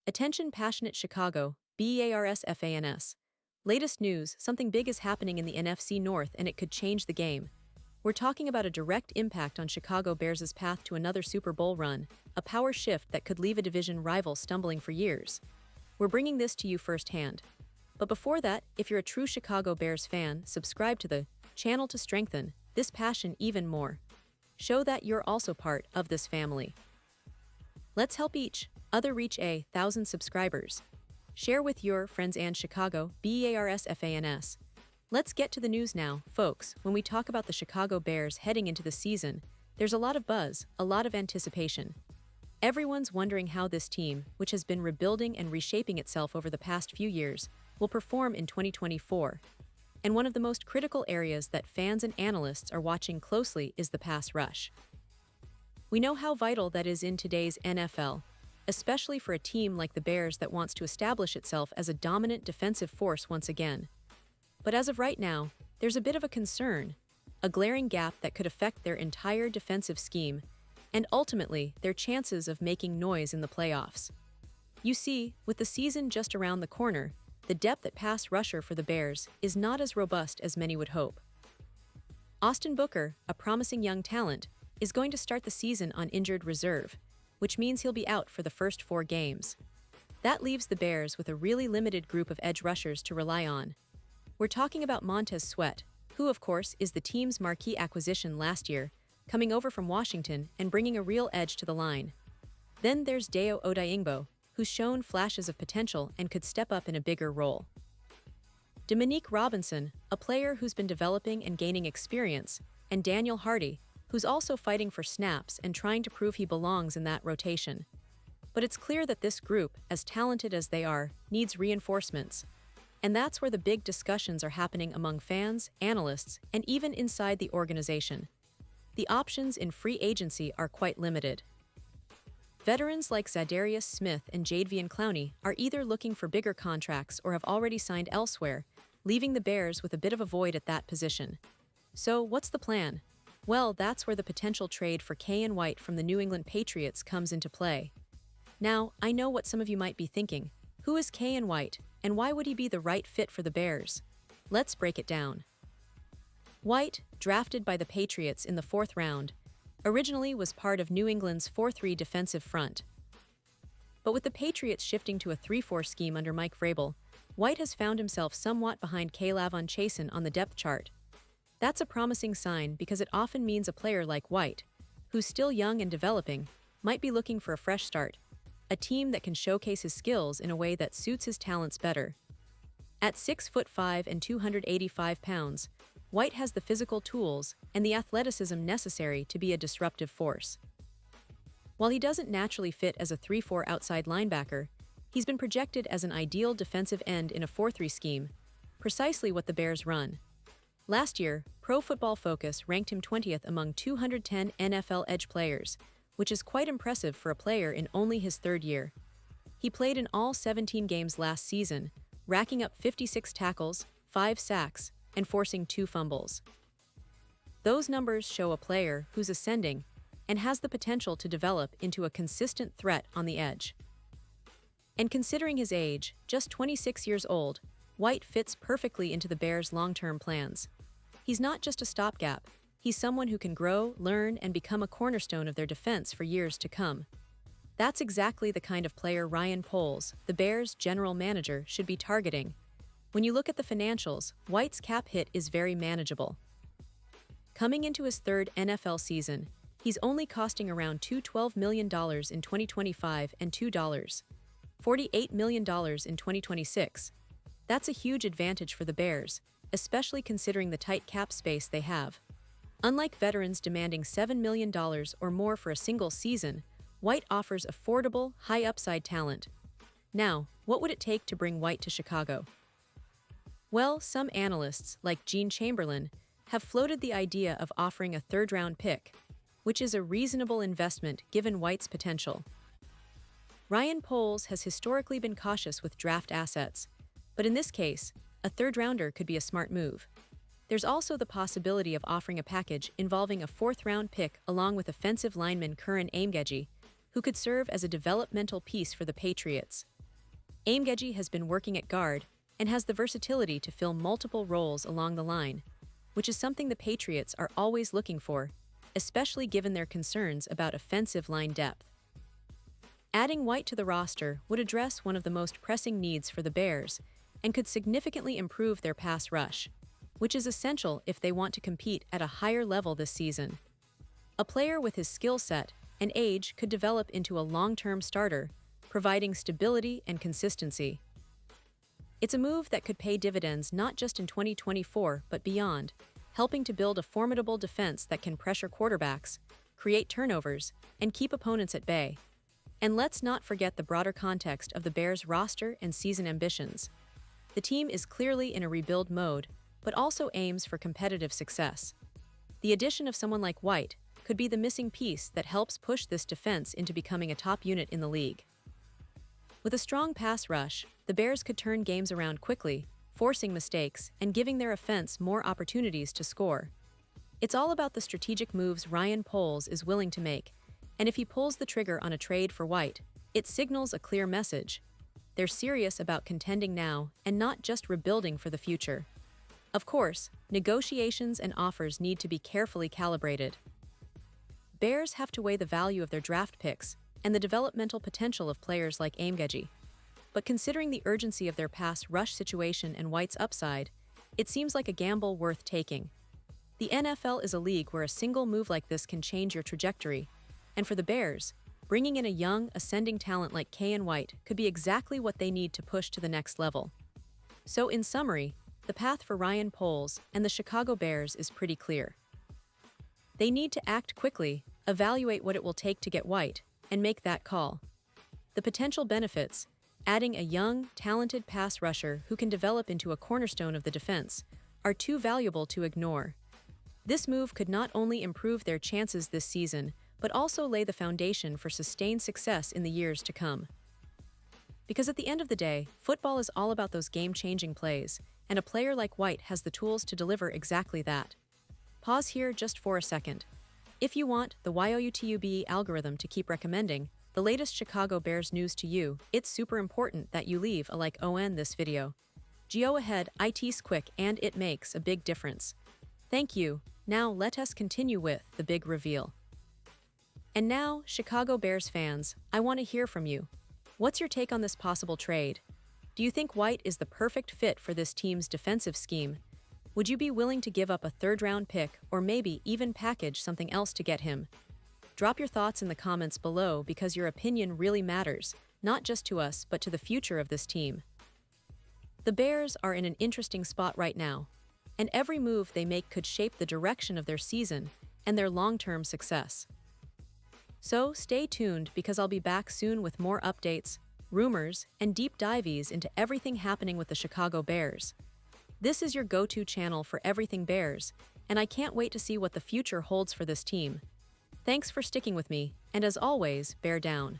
Attention passionate Chicago, Bears fans. Latest news, something big is happening in the NFC North and it could change the game. We're talking about a direct impact on Chicago Bears' path to another Super Bowl run, a power shift that could leave a division rival stumbling for years. We're bringing this to you firsthand. But before that, if you're a true Chicago Bears fan, subscribe to the channel to strengthen this passion even more. Show that you're also part of this family. Let's help each other reach 1,000 subscribers. Share with your friends and Chicago Bears fans. Let's get to the news now, folks. When we talk about the Chicago Bears heading into the season, there's a lot of buzz, a lot of anticipation. Everyone's wondering how this team, which has been rebuilding and reshaping itself over the past few years, will perform in 2024. And one of the most critical areas that fans and analysts are watching closely is the pass rush. We know how vital that is in today's NFL, especially for a team like the Bears that wants to establish itself as a dominant defensive force once again. But as of right now, there's a bit of a concern, a glaring gap that could affect their entire defensive scheme and ultimately their chances of making noise in the playoffs. You see, with the season just around the corner, the depth at pass rusher for the Bears is not as robust as many would hope. Austin Booker, a promising young talent, is going to start the season on injured reserve, which means he'll be out for the first 4 games. That leaves the Bears with a really limited group of edge rushers to rely on. We're talking about Montez Sweat, who of course is the team's marquee acquisition last year, coming over from Washington and bringing a real edge to the line. Then there's Dayo Odeyingbo, who's shown flashes of potential and could step up in a bigger role. Dominique Robinson, a player who's been developing and gaining experience, and Daniel Hardy, who's also fighting for snaps and trying to prove he belongs in that rotation. But it's clear that this group, as talented as they are, needs reinforcements. And that's where the big discussions are happening among fans, analysts, and even inside the organization. The options in free agency are quite limited. Veterans like Zadarius Smith and Jadeveon Clowney are either looking for bigger contracts or have already signed elsewhere, leaving the Bears with a bit of a void at that position. So, what's the plan? Well, that's where the potential trade for Keion White from the New England Patriots comes into play. Now, I know what some of you might be thinking. Who is Keion White, and why would he be the right fit for the Bears? Let's break it down. White, drafted by the Patriots in the 4th round, originally was part of New England's 4-3 defensive front. But with the Patriots shifting to a 3-4 scheme under Mike Vrabel, White has found himself somewhat behind Keion Chasen on the depth chart. That's a promising sign because it often means a player like White, who's still young and developing, might be looking for a fresh start, a team that can showcase his skills in a way that suits his talents better. At 6'5" and 285 pounds, White has the physical tools and the athleticism necessary to be a disruptive force. While he doesn't naturally fit as a 3-4 outside linebacker, he's been projected as an ideal defensive end in a 4-3 scheme, precisely what the Bears run. Last year, Pro Football Focus ranked him 20th among 210 NFL edge players, which is quite impressive for a player in only his 3rd year. He played in all 17 games last season, racking up 56 tackles, 5 sacks, and forcing 2 fumbles. Those numbers show a player who's ascending and has the potential to develop into a consistent threat on the edge. And considering his age, just 26 years old, White fits perfectly into the Bears' long-term plans. He's not just a stopgap. He's someone who can grow, learn, and become a cornerstone of their defense for years to come. That's exactly the kind of player Ryan Poles, the Bears' general manager, should be targeting. When you look at the financials, White's cap hit is very manageable. Coming into his 3rd NFL season, he's only costing around $12 million in 2025 and $48 million in 2026. That's a huge advantage for the Bears, especially considering the tight cap space they have. Unlike veterans demanding $7 million or more for a single season, White offers affordable, high-upside talent. Now, what would it take to bring White to Chicago? Well, some analysts, like Gene Chamberlain, have floated the idea of offering a 3rd-round pick, which is a reasonable investment given White's potential. Ryan Poles has historically been cautious with draft assets, but in this case, a 3rd-rounder could be a smart move. There's also the possibility of offering a package involving a 4th-round pick along with offensive lineman Curran Amegeji, who could serve as a developmental piece for the Patriots. Aimgeji has been working at guard and has the versatility to fill multiple roles along the line, which is something the Patriots are always looking for, especially given their concerns about offensive line depth. Adding White to the roster would address one of the most pressing needs for the Bears and could significantly improve their pass rush, which is essential if they want to compete at a higher level this season. A player with his skill set and age could develop into a long-term starter, providing stability and consistency. It's a move that could pay dividends not just in 2024 but beyond, helping to build a formidable defense that can pressure quarterbacks, create turnovers, and keep opponents at bay. And let's not forget the broader context of the Bears' roster and season ambitions. The team is clearly in a rebuild mode, but also aims for competitive success. The addition of someone like White could be the missing piece that helps push this defense into becoming a top unit in the league. With a strong pass rush, the Bears could turn games around quickly, forcing mistakes and giving their offense more opportunities to score. It's all about the strategic moves Ryan Poles is willing to make, and if he pulls the trigger on a trade for White, it signals a clear message. They're serious about contending now and not just rebuilding for the future. Of course, negotiations and offers need to be carefully calibrated. Bears have to weigh the value of their draft picks and the developmental potential of players like Aimgeji. But considering the urgency of their pass rush situation and White's upside, it seems like a gamble worth taking. The NFL is a league where a single move like this can change your trajectory, and for the Bears, bringing in a young, ascending talent like Keion White could be exactly what they need to push to the next level. So in summary, the path for Ryan Poles and the Chicago Bears is pretty clear. They need to act quickly, evaluate what it will take to get White, and make that call. The potential benefits, adding a young, talented pass rusher who can develop into a cornerstone of the defense, are too valuable to ignore. This move could not only improve their chances this season, but also lay the foundation for sustained success in the years to come. Because at the end of the day, football is all about those game-changing plays, and a player like White has the tools to deliver exactly that. Pause here just for a second. If you want the YouTube algorithm to keep recommending the latest Chicago Bears news to you, it's super important that you leave a like on this video. Go ahead, it's quick and it makes a big difference. Thank you. Now let us continue with the big reveal. And now, Chicago Bears fans, I want to hear from you. What's your take on this possible trade? Do you think White is the perfect fit for this team's defensive scheme? Would you be willing to give up a third-round pick or maybe even package something else to get him? Drop your thoughts in the comments below because your opinion really matters, not just to us but to the future of this team. The Bears are in an interesting spot right now, and every move they make could shape the direction of their season and their long-term success. So stay tuned because I'll be back soon with more updates, rumors, and deep dives into everything happening with the Chicago Bears. This is your go-to channel for everything Bears, and I can't wait to see what the future holds for this team. Thanks for sticking with me, and as always, bear down.